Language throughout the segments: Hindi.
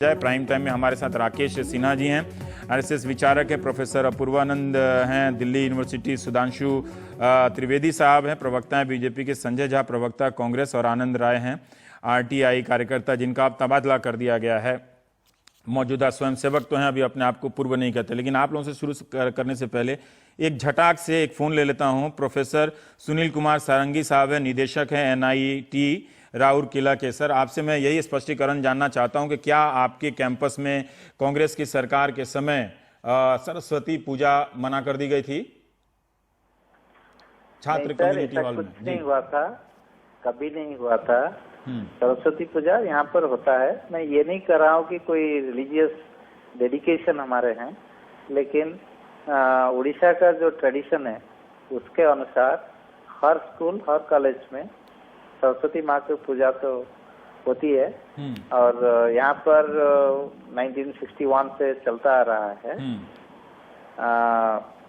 प्राइम टाइम में हमारे साथ राकेश सिन्हा जी हैं, आरएसएस विचारक है, प्रोफेसर अपूर्वानंद हैं दिल्ली यूनिवर्सिटी, सुधांशु त्रिवेदी साहब हैं, प्रवक्ता हैं बीजेपी के, संजय झा प्रवक्ता कांग्रेस और आनंद राय हैं आरटीआई कार्यकर्ता जिनका अब तबादला कर दिया गया है। मौजूदा स्वयंसेवक तो हैं, अभी अपने आप को पूर्व नहीं कहते। लेकिन आप लोगों से शुरू करने से पहले एक झटाक से एक फोन ले लेता हूं। प्रोफेसर सुनील कुमार सारंगी साहब है, निदेशक हैं एनआईटी राउरकेला के। सर, आपसे मैं यही स्पष्टीकरण जानना चाहता हूं कि क्या आपके कैंपस में कांग्रेस की सरकार के समय सरस्वती पूजा मना कर दी गई थी छात्र कम्युनिटी हॉल में? नहीं हुआ था, कभी नहीं हुआ था। सरस्वती पूजा यहाँ पर होता है। मैं ये नहीं कर रहा हूँ कि कोई रिलीजियस डेडिकेशन हमारे हैं, लेकिन उड़ीसा का जो ट्रेडिशन है उसके अनुसार हर स्कूल हर कॉलेज में सरस्वती माँ की पूजा तो होती है। और यहाँ पर 1961 से चलता आ रहा है।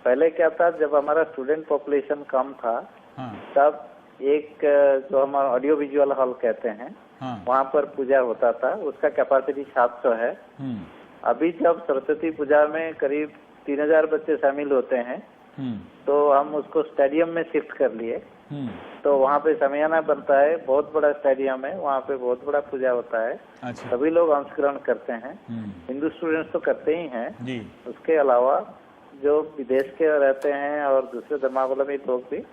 पहले क्या था, जब हमारा स्टूडेंट पॉपुलेशन कम था तब एक जो हम ऑडियो विजुअल हॉल कहते हैं वहाँ पर पूजा होता था, उसका कैपेसिटी 700 है। अभी जब सरस्वती पूजा में करीब 3000 बच्चे शामिल होते हैं तो हम उसको स्टेडियम में शिफ्ट कर लिए। तो वहाँ पे समियाना बनता है, बहुत बड़ा स्टेडियम है, वहाँ पे बहुत बड़ा पूजा होता है। अच्छा। सभी लोग अंशग्रहण करते हैं, हिंदू स्टूडेंट्स तो करते ही हैं जी। उसके अलावा जो विदेश के रहते हैं और दूसरे धर्मावलंबी लोग भी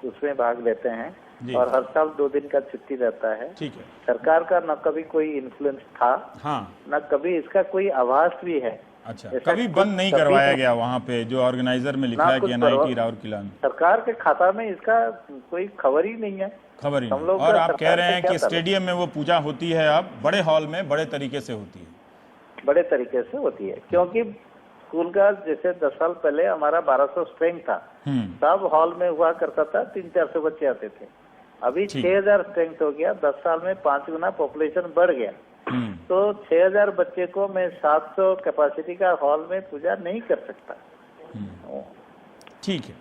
उसमें भाग लेते हैं। और हर साल 2 दिन का छुट्टी रहता है। ठीक है। सरकार का न कभी कोई इन्फ्लुएंस था, न कभी इसका कोई आभास भी है। अच्छा, कभी बंद नहीं करवाया गया वहाँ पे जो ऑर्गेनाइजर में लिखा है कि एनआईटी राउरकेला में? सरकार के खाता में इसका कोई खबर ही नहीं है। खबर ही नहीं। और आप कह रहे हैं कि स्टेडियम में वो पूजा होती है, अब बड़े हॉल में बड़े तरीके से होती है। बड़े तरीके से होती है क्योंकि स्कूल का जैसे 10 साल पहले हमारा 1200 स्ट्रेंथ था, तब हॉल में हुआ करता था 300-400 बच्चे आते थे। अभी 6000 स्ट्रेंथ हो गया, 10 साल में 5 गुना पॉपुलेशन बढ़ गया। तो 6000 बच्चे को मैं 700 कैपेसिटी का हॉल में पूजा नहीं कर सकता। ठीक है।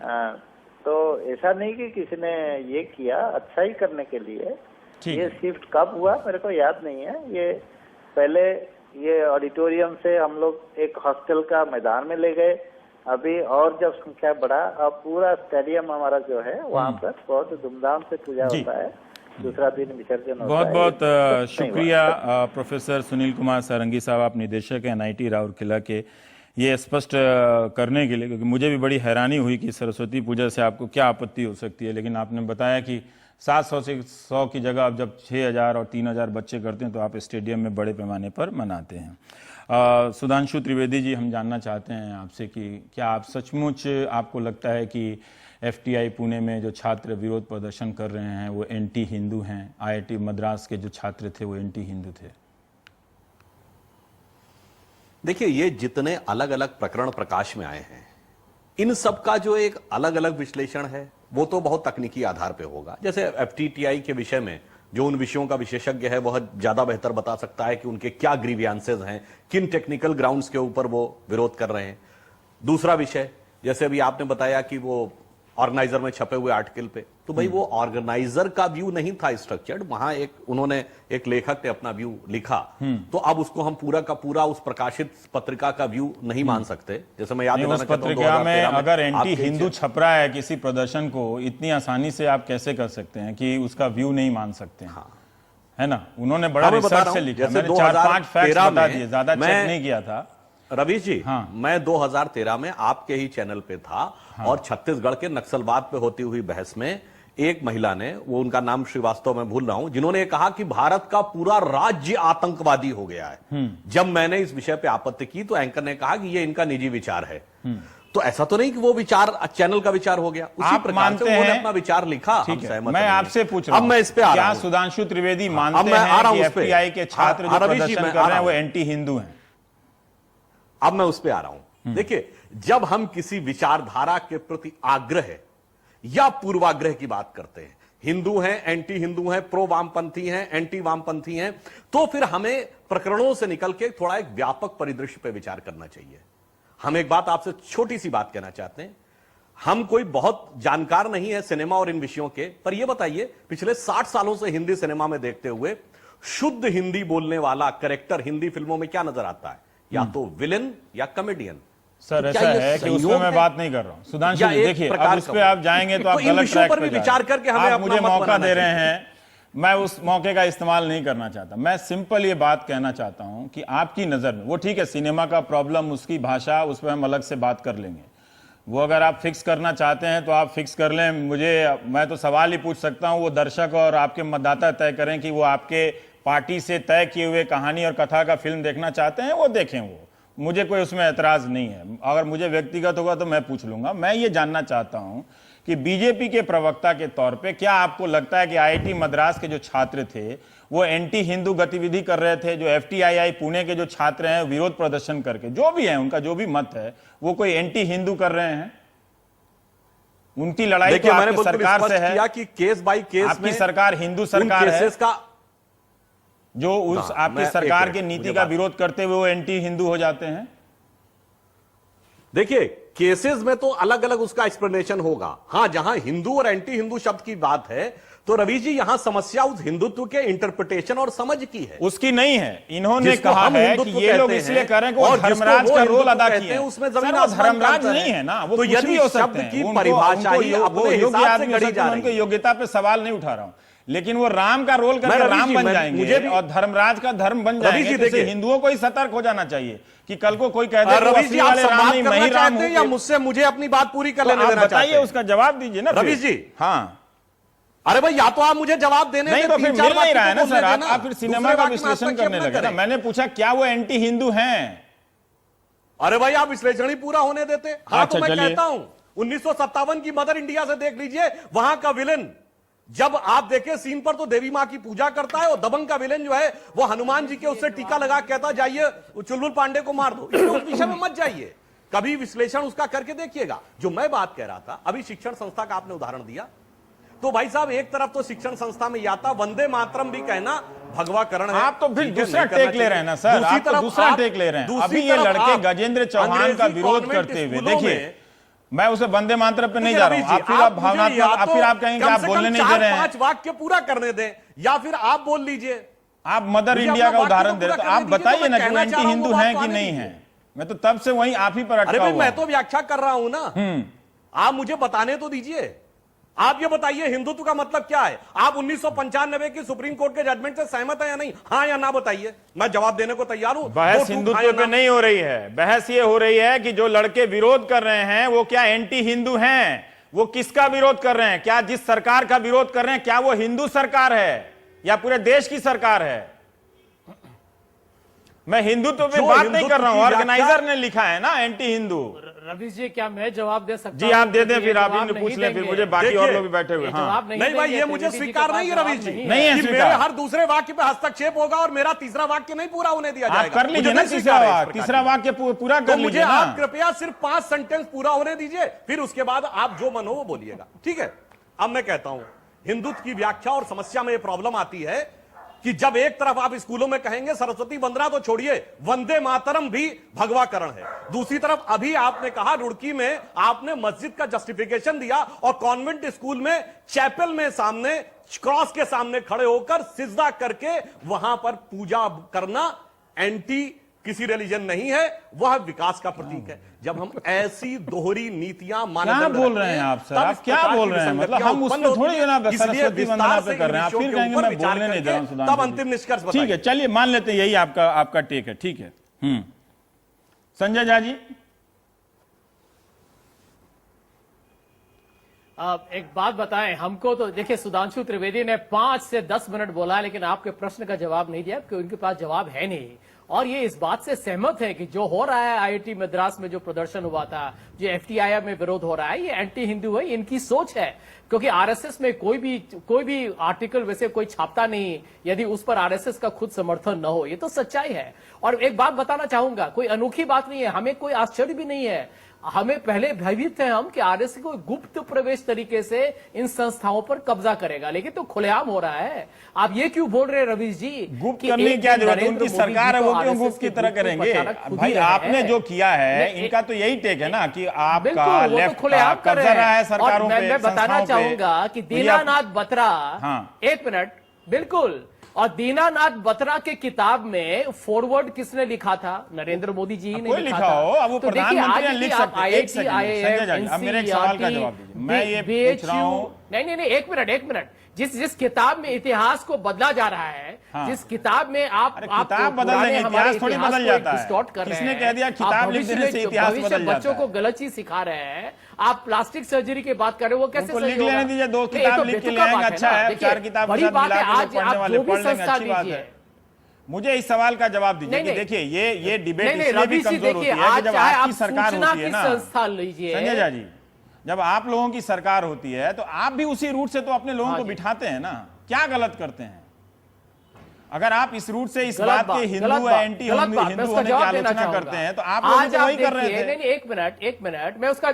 तो ऐसा नहीं कि किसी ने ये किया अच्छा ही करने के लिए। ये शिफ्ट कब हुआ मेरे को याद नहीं है। ये पहले ये ऑडिटोरियम से हम लोग एक हॉस्टल का मैदान में ले गए। अभी और जब संख्या बढ़ा, अब पूरा स्टेडियम हमारा जो है वहाँ पर बहुत धूमधाम से पूजा होता है। दूसरा दिन विसर्जन होता है। बहुत बहुत शुक्रिया प्रोफेसर सुनील कुमार सारंगी साहब, आप निदेशक हैं एनआईटी राउरकेला के, ये स्पष्ट करने के लिए, क्योंकि मुझे भी बड़ी हैरानी हुई कि सरस्वती पूजा से आपको क्या आपत्ति हो सकती है। लेकिन आपने बताया कि 700 से 100 की जगह अब जब 6000 और 3000 बच्चे करते हैं तो आप स्टेडियम में बड़े पैमाने पर मनाते हैं। सुधांशु त्रिवेदी जी, हम जानना चाहते हैं आपसे कि क्या आप सचमुच आपको लगता है कि एफटीआई पुणे में जो छात्र विरोध प्रदर्शन कर रहे हैं वो एंटी हिंदू हैं? आईआईटी मद्रास के जो छात्र थे वो एंटी हिंदू थे? देखिए, ये जितने अलग अलग प्रकरण प्रकाश में आए हैं, इन सब का जो एक अलग अलग विश्लेषण है वो तो बहुत तकनीकी आधार पे होगा। जैसे एफटीआई के विषय में जो उन विषयों का विशेषज्ञ है वह ज्यादा बेहतर बता सकता है कि उनके क्या ग्रीवियांसेस हैं, किन टेक्निकल ग्राउंड्स के ऊपर वो विरोध कर रहे हैं। दूसरा विषय, जैसे अभी आपने बताया कि वो ऑर्गेनाइजर में छपे हुए आर्टिकल पे, तो भाई वो ऑर्गेनाइजर का व्यू नहीं था स्ट्रक्चर्ड, वहां उन्होंने एक लेखक ने अपना व्यू लिखा। तो अब उसको हम पूरा का पूरा उस प्रकाशित पत्रिका का व्यू नहीं मान सकते। जैसे मैं याद दिलाना चाहता हूं, पत्रिका में अगर एंटी हिंदू छप रहा है किसी प्रदर्शन को, इतनी आसानी से आप कैसे कर सकते हैं कि उसका व्यू नहीं मान सकते हैं? है ना, उन्होंने बड़ा रिसर्च से लिखा, मैंने 4-5 फैक्ट्स बता दिए, ज्यादा चेक नहीं किया था। रवीश जी, मैं 2013 में आपके ही चैनल पे था और छत्तीसगढ़ के नक्सलवाद पे होती हुई बहस में एक महिला ने, वो उनका नाम श्रीवास्तव मैं भूल रहा हूं, जिन्होंने कहा कि भारत का पूरा राज्य आतंकवादी हो गया है। जब मैंने इस विषय पे आपत्ति की तो एंकर ने कहा कि ये इनका निजी विचार है। तो ऐसा तो नहीं कि वो विचार चैनल का विचार हो गया, उसी प्रकार से उन्होंने अपना विचार लिखा। हम सहमत। मैं आपसे पूछ रहा हूं, अब मैं इस पे आ रहा हूं, क्या सुधांशु त्रिवेदी मानते हैं कि एफटीआई के छात्र जो प्रदर्शन कर रहे हैं वो एंटी हिंदू हैं? अब मैं उस पे आ रहा हूं। देखिए, जब हम किसी विचारधारा के प्रति आग्रह या पूर्वाग्रह की बात करते हैं, हिंदू हैं, एंटी हिंदू हैं, प्रो वामपंथी हैं, एंटी वामपंथी हैं, तो फिर हमें प्रकरणों से निकल के थोड़ा एक व्यापक परिदृश्य पे विचार करना चाहिए। हम एक बात आपसे छोटी सी बात कहना चाहते हैं, हम कोई बहुत जानकार नहीं है सिनेमा और इन विषयों के, पर यह बताइए पिछले 60 सालों से हिंदी सिनेमा में देखते हुए शुद्ध हिंदी बोलने वाला करेक्टर हिंदी फिल्मों में क्या नजर आता है? या तो विलेन या कॉमेडियन। सर तो ऐसा क्या ये है कि उसमें संयोग मैं है? बात नहीं कर रहा हूं सुधांशु या जी, एक देखिए प्रकार अब उस का पे आप जाएंगे तो आप इन गलत विषयों ट्रैक पर पे भी विचार जाएंगे। करके हमें आप अपना मुझे मत मौका बनाना दे रहे चाहिए। हैं, मैं उस मौके का इस्तेमाल नहीं करना चाहता। मैं सिंपल ये बात कहना चाहता हूं कि आपकी नजर में वो ठीक है, सिनेमा का प्रॉब्लम, उसकी भाषा, उस पर हम अलग से बात कर लेंगे। वो अगर आप फिक्स करना चाहते हैं तो आप फिक्स कर लें। मैं तो सवाल ही पूछ सकता हूं, वो दर्शक और आपके मतदाता तय करें कि वो आपके पार्टी से तय किए हुए कहानी और कथा का फिल्म देखना चाहते हैं, वो देखें। वो मुझे कोई उसमें एतराज नहीं है। अगर मुझे व्यक्तिगत होगा तो मैं पूछ लूंगा। मैं ये जानना चाहता हूं कि बीजेपी के प्रवक्ता के तौर पे क्या आपको लगता है कि आईआईटी मद्रास के जो छात्र थे वो एंटी हिंदू गतिविधि कर रहे थे? जो एफटीआईआई पुणे के जो छात्र हैं विरोध प्रदर्शन करके, जो भी है उनका जो भी मत है, वो कोई एंटी हिंदू कर रहे हैं? उनकी लड़ाई तो मैंने आपकी सरकार से है किया कि केस बाय केस आपकी में सरकार हिंदू सरकार है केसेस का जो उस आपकी सरकार की नीति का विरोध करते हुए वो एंटी हिंदू हो जाते हैं। देखिए केसेस में तो अलग अलग उसका एक्सप्लेनेशन होगा। हां, जहां हिंदू और एंटी हिंदू शब्द की बात है तो रवि जी यहां समस्या उस हिंदुत्व के इंटरप्रिटेशन और समझ की है, उसकी नहीं है। इन्होंने जिसको कहा हम है कि हिंदुत्व ये लोग कहते इसलिए हैं कर रहे हैं कि वो और जिसको धर्मराज वो का रोल हिंदुत्व अदा कहते किया हैं, है। उसमें जमीन सर, वो आसमान का धर्मराज अंतर नहीं है ना, वो तो कुछ यदि भी हो शब्द सकते हैं। की उनको- परिभाषा उनको ही वो अपने योग्य हिसाब से आदमी हो गढ़ी सकते जा हैं, रही उनकी है। योग्यता पे सवाल नहीं उठा रहा हूं, लेकिन वो राम का रोल करके रवि राम जी, बन मुझे जाएंगे भी- और धर्मराज का धर्म बन रवि जाएंगे। जी, तो इससे देखिए। हिंदुओं को ही सतर्क हो जाना चाहिए कि कल को कोई कह दे कि वो रवि जी, असली आप वाले राम संवाद नहीं, मैं करना ही राम चाहते हैं या हूं। मुझसे मुझे अपनी बात पूरी कर तो लेने आप देना चाहते बताइए, हैं? उसका जवाब दीजिए ना रवि फिर। जी, हाँ, अरे भाई, या तो आप मुझे जवाब देने नहीं दें, तो फिर 3-4 मिल नहीं रहा है ना वाक्य तो सर। बोलने देना। आप फिर सिनेमा दूसरे का वाक्य में विश्लेषण हस्तक्षेप करने न लगे ना। करें। मैंने पूछा क्या वो एंटी हिंदू हैं? अरे भाई, आप विश्लेषण ही पूरा होने देते। हाँ, अच्छा, तो मैं चलिए। कहता हूं 1957 की मदर इंडिया से देख लीजिए, वहां का विलेन जब आप देखें सीन पर तो देवी मां की पूजा करता है, और दबंग का विलेन जो है वो हनुमान जी के उससे टीका लगा कहता जाइए चुलबुल पांडे को मार दो। इसमें उस विषय में मत जाइए, कभी विश्लेषण उसका करके देखिएगा। जो मैं बात कह रहा था, अभी शिक्षण संस्था का आपने उदाहरण दिया, तो भाई साहब एक तरफ तो शिक्षण संस्था में या था वंदे मातरम भी कहना भगवाकरण है। आप तो फिर ठीक है, दूसरा नहीं करना टेक ले रहे हैं ना चाहिए। सर, आप तो दूसरा टेक ले रहे हैं। दूसरी अभी ये तरफ लड़के आप गजेंद्र चौहान का अंग्रेजी विरोध कॉन्वेंट करते हुए, स्कूलों देखिए में- मैं उसे वंदे मातरम पे नहीं देखिए जा रहा रवि हूं। जी, आप फिर आप मुझे भावनात्मक, या आप तो फिर आप कहेंगे कि कम आप से बोलने कम नहीं दे रहे 4-5 हैं। वाक्य पूरा करने दें, या फिर आप बोल लीजिए। आप मदर मुझे इंडिया अपना का वाक्य उदाहरण तो दे रहे पूरा तो आप करने दीजिए, बताइए तो ना मैं कि वो कहना एंटी चाह रहा हूं, हिंदू वो हैं बात कि तो नहीं आने है। मैं तो तब से वहीं आप ही पर अरे अटका भाई, हुआ मैं हूं। तो व्याख्या कर रहा हूं ना, आप मुझे बताने तो दीजिए। आप ये बताइए हिंदुत्व का मतलब क्या है? आप 1995 की सुप्रीम कोर्ट के जजमेंट से सहमत है या नहीं? हाँ या ना बताइए, मैं जवाब देने को तैयार हूं। बहस हिंदुत्व पे नहीं हो रही है। बहस ये हो रही है कि जो लड़के विरोध कर रहे हैं वो क्या एंटी हिंदू हैं? वो किसका विरोध कर रहे हैं? क्या जिस सरकार का विरोध कर रहे हैं क्या वो हिंदू सरकार है या पूरे देश की सरकार है? मैं हिंदुत्व पे बात नहीं कर रहा हूं, ऑर्गेनाइजर ने लिखा है ना एंटी हिंदू। रवि जी, क्या मैं जवाब दे सकता जी आप दे दें, फिर आप इनको पूछ लें, फिर मुझे बाकी और लोग भी बैठे हुए। हाँ, नहीं भाई, ये मुझे स्वीकार नहीं है रवि जी, नहीं है कि स्वीकार। मेरे हर दूसरे वाक्य पे हस्तक्षेप होगा और मेरा तीसरा वाक्य नहीं पूरा होने दिया आप जाएगा। कर लीजिए ना तीसरा वाक्य पूरा तो कर मुझे लीजिए ना। आप कृपया सिर्फ 5 सेंटेंस पूरा होने दीजिए, फिर उसके बाद आप जो मन हो वो बोलिएगा, ठीक है? अब मैं कहता हूं हिंदुत्व की व्याख्या और समस्या में यह प्रॉब्लम आती है कि जब एक तरफ आप स्कूलों में कहेंगे सरस्वती वंदना तो छोड़िए, वंदे मातरम भी भगवाकरण है, दूसरी तरफ अभी आपने कहा रुड़की में आपने मस्जिद का जस्टिफिकेशन दिया और कॉन्वेंट स्कूल में चैपल में सामने क्रॉस के सामने खड़े होकर सिजदा करके वहां पर पूजा करना एंटी किसी रिलीजन नहीं है, वह विकास का प्रतीक है। जब हम ऐसी दोहरी नीतियां क्या बोल रहे हैं आप सर? आप क्या बोल रहे हैं? मतलब हम उसमें थोड़ी ना सरस्वती वंदना पे कर रहे हैं, आप फिर कहेंगे मैं बोलने नहीं दे रहा हूं सुधांशु तब जी। अंतिम निष्कर्ष ठीक बताइए। है, चलिए मान लेते हैं यही आपका टेक है, ठीक है। संजय झा जी, एक बात बताएं हमको। तो देखिए, सुधांशु त्रिवेदी ने 5 से 10 मिनट बोला, लेकिन आपके प्रश्न का जवाब नहीं दिया क्योंकि उनके पास जवाब है नहीं। और ये इस बात से सहमत है कि जो हो रहा है आईआईटी मद्रास में, जो प्रदर्शन हुआ था, जो एफटीआई में विरोध हो रहा है, ये एंटी हिंदू है, इनकी सोच है। क्योंकि आरएसएस में कोई भी आर्टिकल वैसे कोई छापता नहीं यदि उस पर आरएसएस का खुद समर्थन न हो। ये तो सच्चाई है। और एक बात बताना चाहूंगा, कोई अनोखी बात नहीं है, हमें कोई आश्चर्य भी नहीं है। हमें पहले भयभीत थे हम कि आरएसएस को गुप्त प्रवेश तरीके से इन संस्थाओं पर कब्जा करेगा, लेकिन तो खुलेआम हो रहा है। आप ये क्यों बोल रहे हैं रवीश जी? गुप्त करने की क्या जरूरत है? उनकी सरकार है, वो क्यों गुप्त की तरह करेंगे? भाई आपने जो किया है, इनका तो यही टेक है ना कि आपका लेफ्ट का कब्जा रहा है सरकारों पे। मैं बताना चाहूंगा कि दीनानाथ बत्रा, एक मिनट, बिल्कुल और दीनानाथ बत्रा के किताब में फॉरवर्ड किसने लिखा था? नरेंद्र मोदी जी ने कोई लिखा हो, अब वो तो देखिए, प्रधानमंत्री आज ने लिख भी आप सकते हैं। एक IIT, सेकंड, संजय जी, अब मेरे एक सवाल का जवाब दीजिए। मैं ये पूछ रहा हूं, नहीं, एक मिनट, जिस किताब में इतिहास को बदला जा रहा है, हाँ। जिस किताब में आप किताब बदल देंगे, इतिहास थोड़ी बदल जाता है। डिस्टॉर्ट कर रहे हैं। किसने कह दिया किताब लिख देने से इतिहास बदल जाता है? बच्चों को गलत चीज सिखा रहे हैं। आप प्लास्टिक सर्जरी की बात कर रहे हो, वो कैसे उनको सही लिख होगा? लेने दीजिए, 2 नहीं, ये किताब तो लिख के बेतुका ले बात आएंगे, अच्छा है। देखिए, 4 किताब बड़ी बात है, आज पढ़ने आप वाले जो भी पढ़ लेंगे, संस्था अच्छी बात लीजिए। है। मुझे इस सवाल का जवाब दीजिए कि देखिए ये डिबेट इसलिए भी रवि जी, कमजोर होती देखिए, है कि आज जब चाहे आपकी आप सरकार सूचना होती है की ना, संस्था लीजिए, संजय जी, जब आप लोगों की सरकार होती है तो आप भी उसी रूट से तो अपने लोगों को बिठाते हैं ना। क्या गलत करते हैं? अगर आप इस रूट से इस बात के हिंदू है एंटी हिंदू होने की आलोचना करते हैं तो आप लोग तो वही कर रहे थे। नहीं, एक मिनट, मैं उसका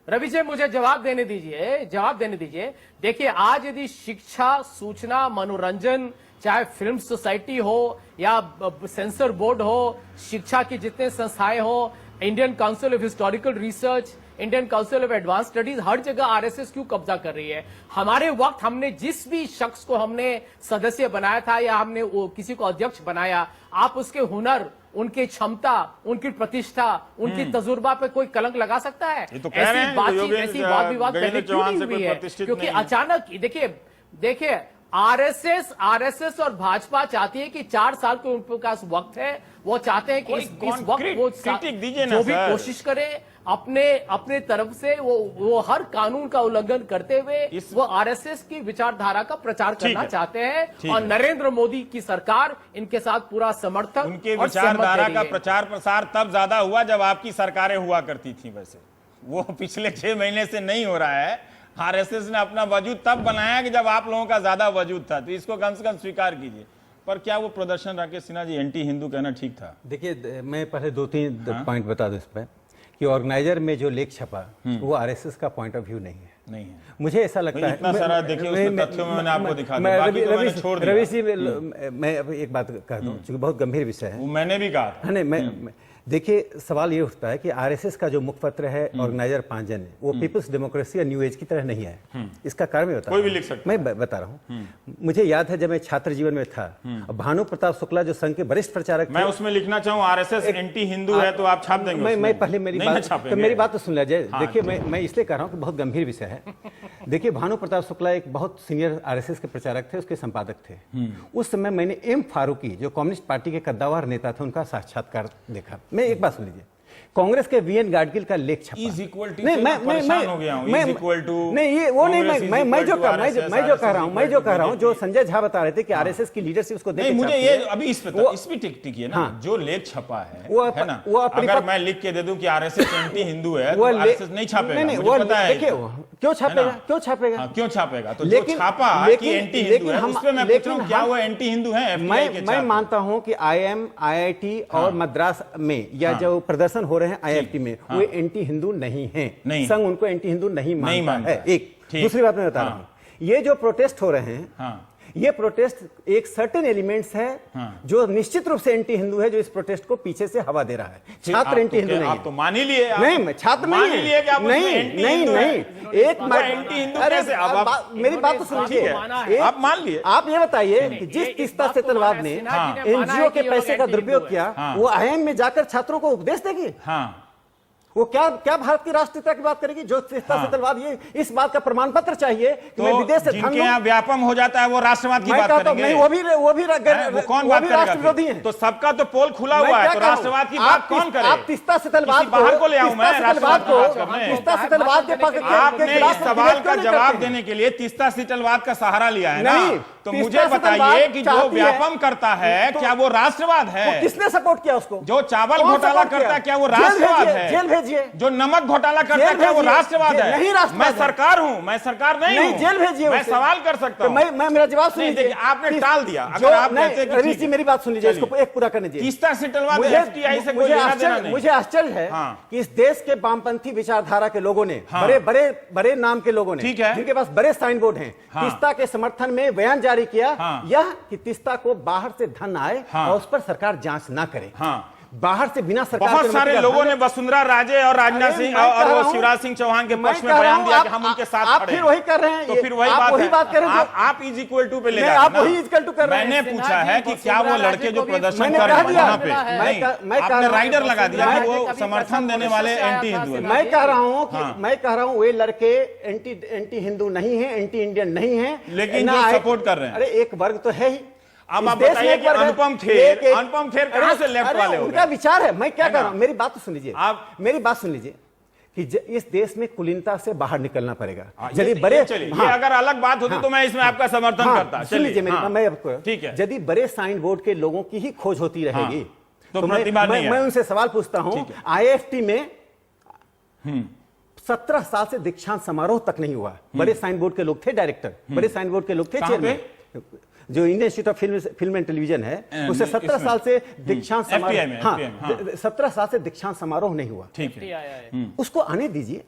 रवि जी मुझे जवाब देने दीजिए। देखिए, आज यदि शिक्षा, सूचना, मनोरंजन, चाहे फिल्म सोसाइटी हो या सेंसर बोर्ड हो, शिक्षा की जितने संस्थाएं हो, Indian council of historical research, Indian council of advance studies, हर जगह आरएसएस क्यों कब्जा कर रही है? हमारे वक्त हमने जिस भी शख्स को हमने सदस्य बनाया था या हमने किसी को अध्यक्ष बनाया, आप उसके हुनर, उनकी क्षमता, उनकी प्रतिष्ठा, उनकी तजुर्बा पे कोई कलंक लगा सकता है? ये तो कह रहे हैं ऐसी वाद विवाद पहले क्यों नहीं हुई है? क्योंकि अचानक देखिए आरएसएस और भाजपा चाहती है कि 4 साल के उनके पास वक्त है, वो चाहते हैं कि इस वक्त वो जो भी कोशिश करे अपने तरफ से वो हर कानून का उल्लंघन करते हुए वो आरएसएस की विचारधारा का प्रचार करना चाहते हैं। और नरेंद्र मोदी की सरकार इनके साथ पूरा समर्थन, उनके विचारधारा का प्रचार प्रसार तब ज्यादा हुआ जब आपकी सरकारें हुआ करती थी। वैसे वो पिछले 6 महीने से नहीं हो रहा है। आरएसएस ने अपना वजूद तब बनाया कि जब आप लोगों का ज्यादा वजूद था, तो इसको कम से कम स्वीकार कीजिए। पर क्या वो प्रदर्शन राकेश सिन्हा जी एंटी हिंदू कहना ठीक था? देखिए, मैं पहले 2-3 पॉइंट बता दूं इसमें कि ऑर्गेनाइजर में जो लेख छपा वो आरएसएस का पॉइंट ऑफ व्यू नहीं है। मुझे ऐसा लगता है, इतना सारा देखिए उसमें तथ्यों में मैंने आपको दिखा दिया, बाकी तो मैंने छोड़ दिया। रवि जी, मैं अब एक बात कह दूं, क्योंकि बहुत गंभीर विषय है। मैंने भी कहा था। नहीं, देखिए, सवाल ये उठता है कि आरएसएस का जो मुखपत्र है ऑर्गेनाइजर 5 जन, वो पीपल्स डेमोक्रेसी या न्यू एज की तरह नहीं है। इसका कारण मैं बता कोई भी लिख सकता है। मैं बता रहा हूँ, मुझे याद है जब मैं छात्र जीवन में था, भानु प्रताप शुक्ला जो संघ के वरिष्ठ प्रचारक थे, मैं उसमें लिखना चाहूँ आरएसएस एंटी हिंदू है तो आप छाप देंगे? मैं पहले मेरी बात तो सुन लीजिए। देखिए, मैं इसलिए कह रहा हूँ कि बहुत गंभीर विषय है। देखिए, भानु प्रताप शुक्ला एक बहुत सीनियर आरएसएस के प्रचारक थे, उसके संपादक थे। उस समय मैंने एम फारूकी जो कम्युनिस्ट पार्टी के कद्दावर नेता थे, उनका साक्षात्कार देखा। मैं एक बात सुन लीजिए, कांग्रेस के वीएन गाडगिल का लेख छपा। नहीं, मैं जो कह रहा हूँ, जो संजय झा बता रहे थे कि आरएसएस की लीडरशिप उसको देख, मुझे ये अभी इस पे टिकी है ना, जो लेख छपा है ना, अगर मैं लिख के दे दूं कि आरएसएस एंटी हिंदू है तो आरएसएस नहीं छापेगा। मुझे पता है क्यों छापेगा। तो जो छापा कि एंटी हिंदू है, उस पे मैं पूछ रहा हूं क्या वो एंटी हिंदू है? मैं मानता हूं कि IIT और मद्रास में या जो प्रदर्शन हो रहे हैं IIT में, वो एंटी हिंदू नहीं है। संघ उनको एंटी हिंदू नहीं मानता है। एक दूसरी बात मैं बता रहा हूं, ये जो प्रोटेस्ट हो रहे हैं, ये प्रोटेस्ट एक सर्टेन एलिमेंट्स है जो निश्चित रूप से एंटी हिंदू है, जो इस प्रोटेस्ट को पीछे से हवा दे रहा है। छात्र एंटी हिंदू नहीं है। आप तो मान ही लिए। नहीं, छात्र नहीं है। नहीं, एक एंटी हिंदू कैसे? मेरी बात तो सुनिए, आप मान लिए। आप ये बताइए कि जिस तीस्ता सेतलवाद ने एनजीओ के पैसे का दुरुपयोग किया, वो IIM में जाकर छात्रों को उपदेश देगी? वो क्या भारत की राष्ट्रीयता की बात करेगी? जो सेतलवाद, ये इस बात का प्रमाण पत्र चाहिए कि मैं विदेश से जिनके यहाँ व्यापम हो जाता है वो राष्ट्रवाद की बात करेंगे। नहीं, वो कौन बात करेगा? तो सबका तो पोल खुला हुआ है, तो राष्ट्रवाद की बात कौन करे? आप तीस्ता सेतलवाद बाहर को ले आऊं मैं? तीस्ता सेतलवाद के पक्ष आपने इस सवाल का जवाब देने के लिए तीस्ता सेतलवाद का सहारा लिया है ना, तो मुझे बताइए कि जो व्यापम करता है क्या वो राष्ट्रवाद है? किसने सपोर्ट किया उसको? जो चावल घोटाला करता है क्या वो राष्ट्रवाद है? जेल भेजिए। जो नमक घोटाला करता है क्या वो राष्ट्रवाद है? नहीं, राष्ट्रवाद। मैं सरकार हूं, मैं सरकार नहीं हूं। जेल भेजिए। मैं सवाल कर सकता हूं। मैं मेरा जवाब सुन लीजिए। आपने टाल दिया। अगर आप कहते कि रवीश जी मेरी बात सुन लीजिए, इसको एक पूरा करने दीजिए। तीस्ता सेतलवाद FTI से कोई लेना देना नहीं। मुझे आश्चर्य है कि इस देश के वामपंथी विचारधारा के लोगों ने, बड़े नाम के लोगों ने, जिनके पास बड़े साइन बोर्ड हैं, तीस्ता के समर्थन में बयान जारी किया, यह कि तीस्ता को बाहर से धन आए और उस पर सरकार जांच ना करे। बाहर से बिना सरकार बहुत के सारे लोगों ने वसुंधरा राजे और राजनाथ सिंह और वो शिवराज सिंह चौहान के पक्ष में बयान दिया कि हम उनके साथ आप खड़े फिर हैं। वही कर रहे हैं, तो फिर वही बात है, आप इज इक्वल टू पे ले नहीं, आप वही इक्वल टू कर रहे हैं। मैंने पूछा है कि क्या वो लड़के जो प्रदर्शन मैंने कर रहे कह हैं दिया, वहां पे मैं कह आपने रहा राइडर हूं, लगा दिया कि वो कभी समर्थन देने वाले एंटी हिंदू हैं। मैं कह रहा हूं कि वे लड़के एंटी हिंदू नहीं है, एंटी इंडियन नहीं है, लेकिन ना जो सपोर्ट कर रहे हैं। अरे एक वर्ग तो है ही। अब इस आप देश में बताइए एक कि वर्ग है। अनुपम खेर कहां से लेफ्ट वाले हो उनका गए? विचार है, मैं क्या है कर ना? रहा हूं, मेरी बात तो सुन लीजिए, आप- मेरी बात सुन लीजिए कि इस देश में कुलीनता से बाहर निकलना पड़ेगा। यदि ये बड़े चलिए, हाँ, ये अगर अलग बात होती तो मैं इसमें आपका समर्थन करता। सुन लीजिए मेरी हाँ, मैं आपको, ठीक है। यदि बड़े साइन बोर्ड के लोगों की ही खोज होती रहेगी तो प्रतिभा नहीं है। मैं उनसे सवाल पूछता हूं, IIFT में 17 साल से दीक्षांत समारोह तक नहीं हुआ। बड़े साइन बोर्ड के लोग थे डायरेक्टर, बड़े साइन बोर्ड के लोग थे कहां पे? चेयरमैन। जो Indian institute of film and television है, उससे 17 इसमें। साल से दीक्षांत FTI में, समारोह, FTI में, हाँ। 17 साल से दीक्षांत समारोह नहीं हुआ। ठीक है, उसको आने दीजिए,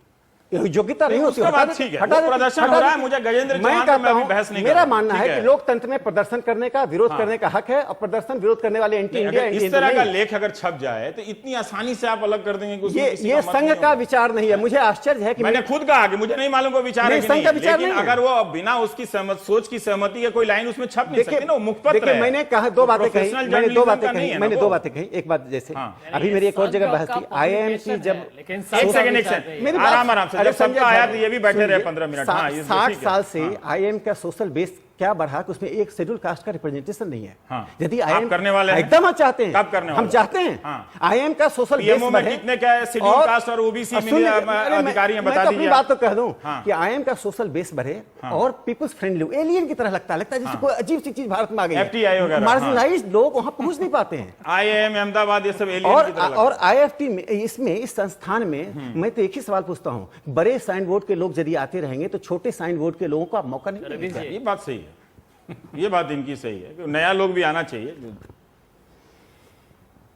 योग्यता नहीं होती, उसका हटा बात दे- ठीक है, हटा वो दे- प्रदर्शन हटा हो रहा दे- है, मुझे गजेंद्र मैं चौहान पे कहता मैं अभी हूं, बहस नहीं कर मेरा रहा। मानना ठीक है है। कि लोकतंत्र में प्रदर्शन करने का, विरोध करने का हक है, और प्रदर्शन विरोध करने वाले एंटी नहीं, इंडिया, अगर एंटी इस तरह हिंदू का नहीं। लेख अगर छप जाए तो इतनी आसानी से आप अलग कर देंगे कि उसमें किसी ये का मत संघ नहीं का होगा। विचार नहीं है। मुझे आश्चर्य है कि मैंने खुद कहा कि मुझे नहीं मालूम वो विचार है नहीं, कि संघ नहीं का है, विचार लेकिन नहीं है। अगर वो बिना उसकी सोच की सहमति के कोई लाइन उसमें छप नहीं सकती ना, वो मुखपत्र देखिए है। मैंने कहा दो बातें कही, प्रोफेशनल मैंने दो जर्नलिज्म बातें का नहीं कही, है ना मैंने वो। दो बातें कही। एक बात जैसे हाँ। अभी मेरी एक और जगह बहस थी, IIMC जब लेकिन एक सेकंड मेरी बात- आराम आराम से अरे जब सबका संजय आया भाई, तो ये भी बैठे रहे सुनिए, 15 मिनट। हाँ, ये तो 60 ठीक है। साल से IIM का सोशल बेस क्या बढ़ा कि उसमें एक शेड्यूल कास्ट का रिप्रेजेंटेशन नहीं है। हाँ। यदि आप IIM करने वाले हैं? एकदम आप चाहते हैं, कब करने वाले हम हैं? चाहते हैं हाँ। IIM का सोशल बेस PMO में बढ़े। कितने क्या शेड्यूल कास्ट और OBC सुनिए, अरे अधिकारी हैं, मैं बता तो अपनी दीजिए। बात तो कह दूं हाँ। कि IIM का सोशल बेस बढ़े और पीपल्स फ्रेंडली, एलियन की तरह लगता है जैसे कोई अजीब सी चीज भारत में आ गई है। FTI वगैरह, मार्जिनलाइज्ड लोग वहां पहुंच नहीं पाते हैं। IIM अहमदाबाद ये सब एलियन की तरह लगता है। और IIFT में, इसमें, इस संस्थान में मैं तो एक ही सवाल पूछता हूं, बड़े साइन बोर्ड के लोग यदि आते रहेंगे तो छोटे साइन बोर्ड के लोगों को आप मौका नहीं देंगे। ये बात सही है, ये बात इनकी सही है कि नया लोग भी आना चाहिए।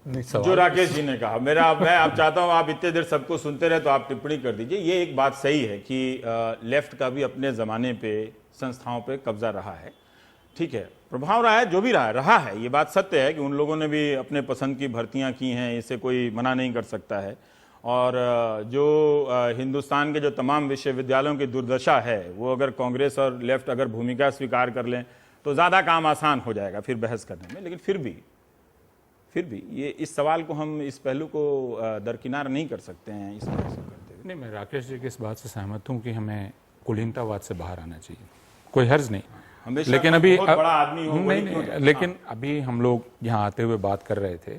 जो राकेश जी ने कहा, मैं आप चाहता हूं आप इतने देर सबको सुनते रहे तो आप टिप्पणी कर दीजिए। ये एक बात सही है कि लेफ्ट का भी अपने जमाने पे संस्थाओं पे कब्जा रहा है, ठीक है, प्रभाव रहा है, जो भी रहा है, ये बात सत्य है कि उन लोगों ने भी अपने पसंद की भर्तियां की हैं, इसे कोई मना नहीं कर सकता है। और जो हिंदुस्तान के जो तमाम विश्वविद्यालयों की दुर्दशा है, वो अगर कांग्रेस और लेफ्ट अगर भूमिका स्वीकार कर लें तो ज़्यादा काम आसान हो जाएगा फिर बहस करने में। लेकिन फिर भी ये इस सवाल को हम, इस पहलू को दरकिनार नहीं कर सकते हैं इस तरह से करते हुए। नहीं, मैं राकेश जी की इस बात से सहमत हूं कि हमें कुलीनतावाद से बाहर आना चाहिए, कोई हर्ज नहीं। हमेशा लेकिन अभी बहुत बड़ा आदमी हो, वही क्यों नहीं, लेकिन अभी हम लोग यहाँ आते हुए बात कर रहे थे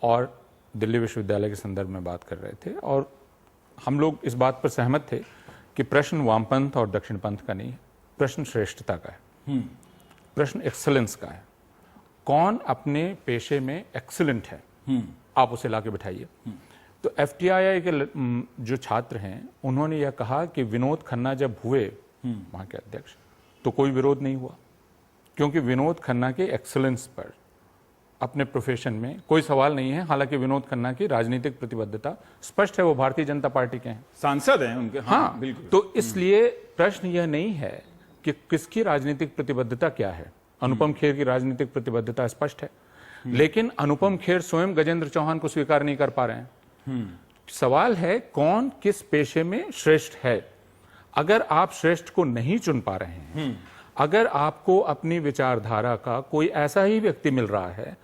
और दिल्ली विश्वविद्यालय के संदर्भ में बात कर रहे थे, और हम लोग इस बात पर सहमत थे कि प्रश्न वामपंथ और दक्षिणपंथ का नहीं है, प्रश्न श्रेष्ठता का है, प्रश्न एक्सीलेंस का है। कौन अपने पेशे में एक्सीलेंट है, आप उसे लाके बिठाइए। तो FTI के जो छात्र हैं उन्होंने यह कहा कि विनोद खन्ना जब हुए वहां के अध्यक्ष तो कोई विरोध नहीं हुआ, क्योंकि विनोद खन्ना के एक्सीलेंस पर अपने प्रोफेशन में कोई सवाल नहीं है। हालांकि विनोद खन्ना की राजनीतिक प्रतिबद्धता स्पष्ट है, वो भारतीय जनता पार्टी के हैं, सांसद हैं उनके। हाँ, बिल्कुल। तो इसलिए प्रश्न यह नहीं है कि किसकी राजनीतिक प्रतिबद्धता क्या है। अनुपम खेर की राजनीतिक प्रतिबद्धता स्पष्ट है, लेकिन अनुपम खेर स्वयं गजेंद्र चौहान को स्वीकार नहीं कर पा रहे हैं। सवाल है कौन किस पेशे में श्रेष्ठ है। अगर आप श्रेष्ठ को नहीं चुन पा रहे हैं, अगर आपको अपनी विचारधारा का कोई ऐसा ही व्यक्ति मिल रहा है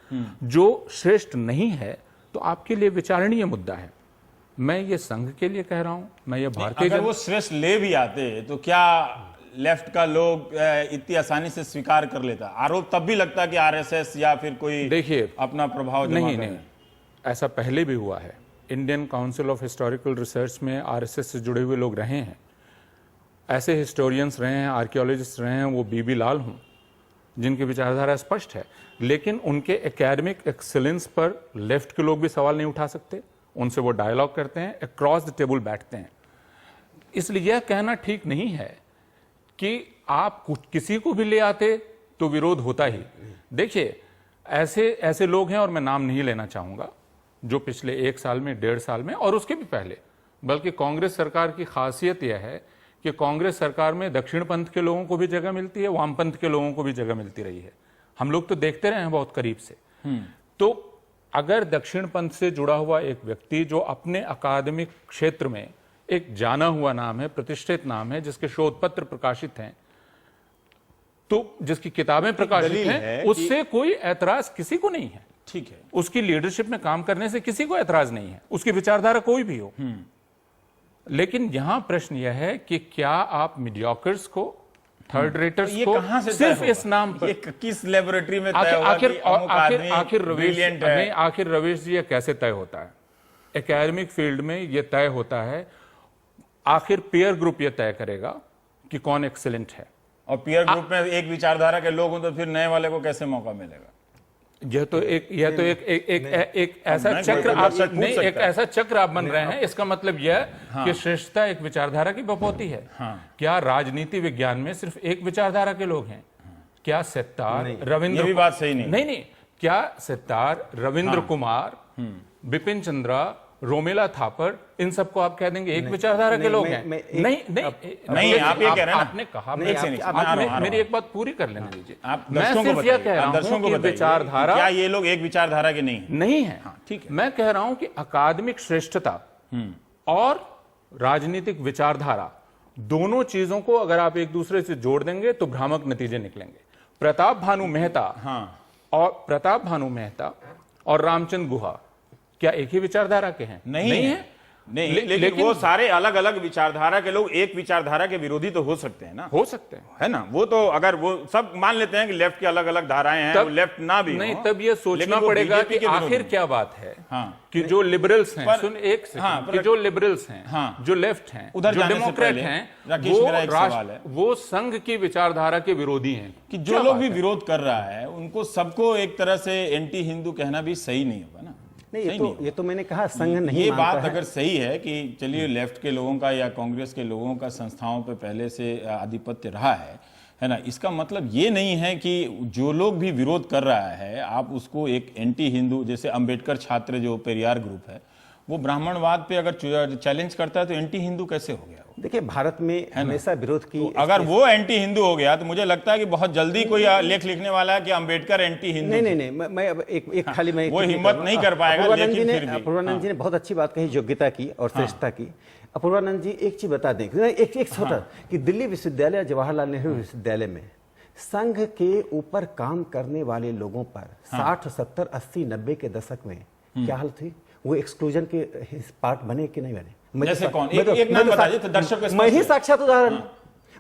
जो श्रेष्ठ नहीं है, तो आपके लिए विचारणीय मुद्दा है। मैं ये संघ के लिए कह रहा हूं, मैं ये भारतीय अगर वो श्रेष्ठ ले भी आते तो क्या लेफ्ट का लोग इतनी आसानी से स्वीकार कर लेता? आरोप तब भी लगता कि RSS या फिर कोई देखिए अपना प्रभाव जमा नहीं करे। नहीं, ऐसा पहले भी हुआ है। Indian council of historical research में RSS से जुड़े हुए लोग रहे हैं, ऐसे हिस्टोरियंस रहे हैं, आर्कियोलॉजिस्ट रहे हैं, वो बीबी लाल हों, जिनकी विचारधारा स्पष्ट है, लेकिन उनके एकेडमिक एक्सीलेंस पर लेफ्ट के लोग भी सवाल नहीं उठा सकते। उनसे वो डायलॉग करते हैं, अक्रॉस द टेबल बैठते हैं। इसलिए यह कहना ठीक नहीं है कि आप किसी को भी ले आते तो विरोध होता ही। देखिए, ऐसे लोग हैं, और मैं नाम नहीं लेना चाहूंगा, जो पिछले 1 साल में, 1.5 साल में और उसके भी पहले, बल्कि कांग्रेस सरकार की खासियत यह है कि कांग्रेस सरकार में दक्षिण पंथ के लोगों को भी जगह मिलती है, वामपंथ के लोगों को भी जगह मिलती रही है। हम लोग तो देखते रहे हैं बहुत करीब से। तो अगर दक्षिण पंथ से जुड़ा हुआ एक व्यक्ति जो अपने अकादमिक क्षेत्र में एक जाना हुआ नाम है, प्रतिष्ठित नाम है, जिसके शोध पत्र प्रकाशित हैं, तो जिसकी किताबें प्रकाशित हैं, उससे कोई ऐतराज किसी को नहीं है। ठीक है, उसकी लीडरशिप में काम करने से किसी को ऐतराज नहीं है, उसकी विचारधारा कोई भी हो। लेकिन यहां प्रश्न यह है कि क्या आप मीडियोकर्स को, थर्ड रेटर्स को कहां से सिर्फ इस नाम पर, ये किस लेबोरेटरी में तय होगा कि अमुक आदमी ब्रिलियंट है? आखिर रवेश जी ये कैसे तय होता है? एकेडमिक फील्ड में ये तय होता है, आखिर पीयर ग्रुप ये तय करेगा कि कौन एक्सीलेंट है। और पीयर ग्रुप में एक विचारधारा के लोग हों तो फिर नए वाले को कैसे मौका मिलेगा? यह तो एक ऐसा चक्र आप नहीं, एक ऐसा चक्र आप बन रहे हैं। इसका मतलब यह कि श्रेष्ठता एक विचारधारा की बपौती है। क्या राजनीति विज्ञान में सिर्फ एक विचारधारा के लोग हैं? क्या सितार, रविंद्र, ये भी बात सही नहीं। क्या सितार, रविंद्र कुमार, बिपिन चंद्रा, रोमेला थापर, इन सबको आप कह देंगे एक विचारधारा के लोग हैं? नहीं, आप ये कह रहे हैं ना, आपने कहा, मेरी एक बात पूरी कर लेने दीजिए। आप मैं सिर्फ यह कह रहा हूं कि विचारधारा, क्या ये लोग एक विचारधारा के नहीं है? ठीक है, मैं कह रहा हूं कि अकादमिक श्रेष्ठता और राजनीतिक विचारधारा, दोनों चीजों को अगर आप एक दूसरे से जोड़ देंगे तो भ्रामक नतीजे निकलेंगे। प्रताप भानु मेहता और रामचंद्र गुहा क्या एक ही विचारधारा के हैं? नहीं है। लेकिन वो सारे अलग अलग विचारधारा के लोग एक विचारधारा के विरोधी तो हो सकते हैं ना? हो सकते हैं, है ना? वो तो अगर वो सब मान लेते हैं कि लेफ्ट की अलग अलग धाराएं हैं, वो लेफ्ट ना भी नहीं, तब ये सोचना पड़ेगा कि आखिर क्या बात है कि जो लिबरल्स हैं, सुन एक सेकंड, कि जो लिबरल्स हैं, जो लेफ्ट हैं, जो डेमोक्रेट हैं, वो संघ की विचारधारा के विरोधी हैं। कि जो लोग भी विरोध कर रहा है उनको सबको एक तरह से एंटी हिंदू कहना भी सही नहीं होगा ना? नहीं, ये तो मैंने कहा संघ नहीं ये मानता बात है। अगर सही है कि चलिए लेफ्ट के लोगों का या कांग्रेस के लोगों का संस्थाओं पे पहले से आधिपत्य रहा है ना, इसका मतलब ये नहीं है कि जो लोग भी विरोध कर रहा है आप उसको एक एंटी हिंदू, जैसे अंबेडकर छात्र जो पेरियार ग्रुप है वो ब्राह्मणवाद पे अगर चैलेंज करता है तो एंटी हिंदू कैसे हो गया? देखिए, भारत में हमेशा विरोध की, तो अगर वो एंटी हिंदू हो गया तो मुझे लगता है कि बहुत जल्दी कोई लेख लिखने वाला है कि अंबेडकर एंटी हिंदू। नहीं, मैं अब एक खाली मैं वो हिम्मत नहीं कर पाएगा। अपूर्वानंद जी ने बहुत अच्छी बात कही, योग्यता की और श्रेष्ठता की। अपूर्वानंद जी एक चीज बता दें, एक छोटा कि दिल्ली विश्वविद्यालय, जवाहरलाल नेहरू विश्वविद्यालय में संघ के ऊपर काम करने वाले लोगों पर 60, 70, 80, 90 के दशक में क्या हाल थी? वो एक्सक्लूजन के पार्ट बने कि नहीं बने? जैसे कौन? एक नाम बताइए तो दर्शकों को। मैं ही साक्षात उदाहरण।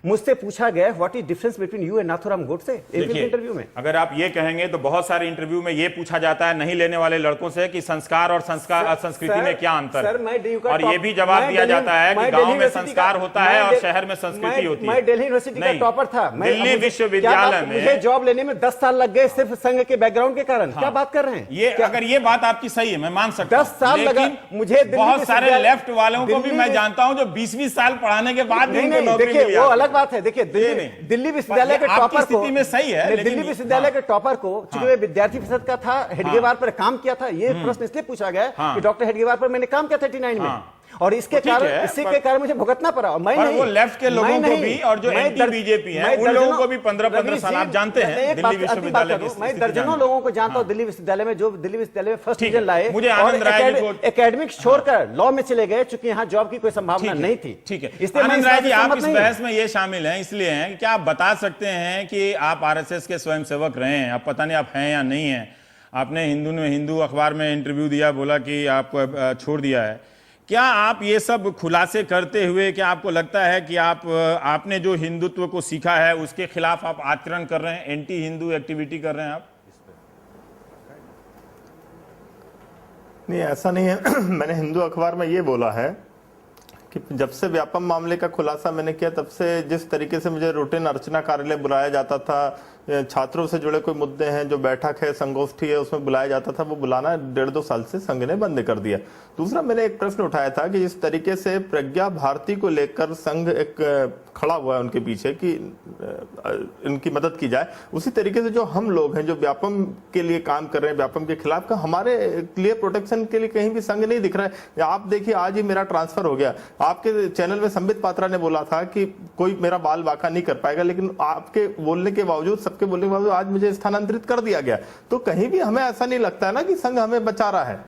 मुझसे पूछा गया what is difference between you and Nathuram Godse interview में। अगर आप ये कहेंगे तो बहुत सारे इंटरव्यू में ये पूछा जाता है नहीं लेने वाले लड़कों से कि संस्कार और संस्कृति में क्या अंतर है, और ये भी जवाब दिया जाता है कि गांव में संस्कार होता है और शहर में संस्कृति होती है। मैं दिल्ली यूनिवर्सिटी का टॉपर था, दिल्ली विश्वविद्यालय में मुझे जॉब लेने में 10 साल लग गए सिर्फ संघ के बैकग्राउंड के कारण। क्या बात कर रहे हैं? ये अगर ये बात आपकी सही है मैं मान सकता हूं, 10 साल लगा मुझे। बहुत सारे लेफ्ट वालों को भी मैं जानता हूं जो 20-20 साल पढ़ाने के बाद भी नौकरी देखिए वो अलग बात है। देखिए दिल्ली विश्वविद्यालय के टॉपर को, में सही है, दिल्ली विश्वविद्यालय के टॉपर को, चूंकि मैं विद्यार्थी परिषद का था, हेडगेवार पर काम किया था, ये प्रश्न इसलिए पूछा गया कि डॉक्टर हेडगेवार पर मैंने काम किया 39 में, और इसके कारण, इसी के कारण मुझे भुगतना पड़ा। और मैं नहीं, वो लेफ्ट के लोगों को भी और जो एंटी बीजेपी हैं उन लोगों को भी 15-15 साल आप जानते हैं दिल्ली विश्वविद्यालय में। मैं दर्जनों लोगों को जानता हूं दिल्ली विश्वविद्यालय में, जो दिल्ली विश्वविद्यालय में फर्स्ट डिवीजन लाए, मुझे आनंद राय जी एकेडमिक छोड़कर लॉ में चले गए, चूंकि यहाँ जॉब की कोई संभावना नहीं थी। ठीक है आनंद राय जी, आप इस बहस में ये शामिल हैं इसलिए हैं कि क्या आप बता सकते हैं कि आप आरएसएस के स्वयंसेवक रहे हैं, आप पता नहीं आप हैं या नहीं है, आपने हिंदू अखबार में इंटरव्यू दिया, बोला कि आप छोड़ दिया है, क्या आप ये सब खुलासे करते हुए क्या आपको लगता है कि आपने जो हिंदुत्व को सीखा है उसके खिलाफ आप आचरण कर रहे हैं, एंटी हिंदू एक्टिविटी कर रहे हैं आप? नहीं, ऐसा नहीं है। मैंने हिंदू अखबार में ये बोला है कि जब से व्यापम मामले का खुलासा मैंने किया तब से जिस तरीके से मुझे रूटीन अर्चना कार्यालय बुलाया जाता था, छात्रों से जुड़े कोई मुद्दे हैं, जो बैठक है, संगोष्ठी है, उसमें बुलाया जाता था, वो बुलाना 1.5-2 साल से संघ ने बंद कर दिया। दूसरा, मैंने एक प्रश्न उठाया था कि जिस तरीके से प्रज्ञा भारती को लेकर संघ एक खड़ा हुआ है उनके पीछे कि इनकी मदद की जाए, उसी तरीके से जो हम लोग हैं जो व्यापम के लिए काम कर रहे हैं, व्यापम के खिलाफ का, हमारे क्लियर प्रोटेक्शन के लिए कहीं भी संघ नहीं दिख रहा है। आप देखिए आज ही मेरा ट्रांसफर हो गया, आपके चैनल में संबित पात्रा ने बोला था कि कोई मेरा बाल बांका नहीं कर पाएगा, लेकिन आपके बोलने के बावजूद, सबके बोलने के बावजूद आज मुझे स्थानांतरित कर दिया गया। तो कहीं भी हमें ऐसा नहीं लगता है ना कि संघ हमें बचा रहा है।